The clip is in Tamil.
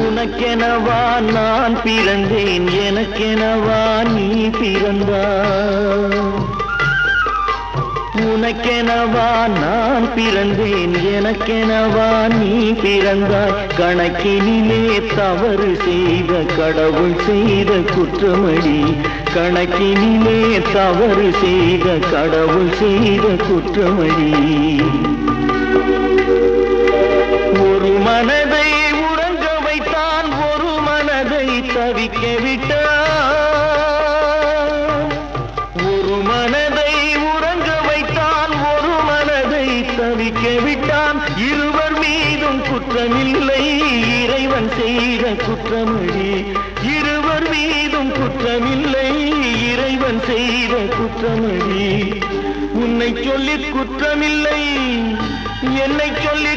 உனக்கெனவா நான் பிறந்தேன், எனக்கெனவா நீ பிறந்தாய். உனக்கெனவா நான் பிறந்தேன், எனக்கெனவா நீ பிறந்தாய். கணக்கினிலே தவறு செய்த கடவுள் செய்த குற்றமடி. கணக்கினிலே தவறு செய்த கடவுள் செய்த குற்றமடி. ஒரு மனதை உறங்க வைத்தான், ஒரு மனதை தவிக்க விட்டான். ஒரு மனதை உறங்க வைத்தான், ஒரு மனதை தவிக்க விட்டான். இருவர் மீதும் குற்றமில்லை, இறைவன் செய்த குற்றமடி. இருவர் மீதும் குற்றமில்லை, இறைவன் செய்த குற்றமடி. உன்னை சொல்லி குற்றமில்லை, என்னை சொல்லி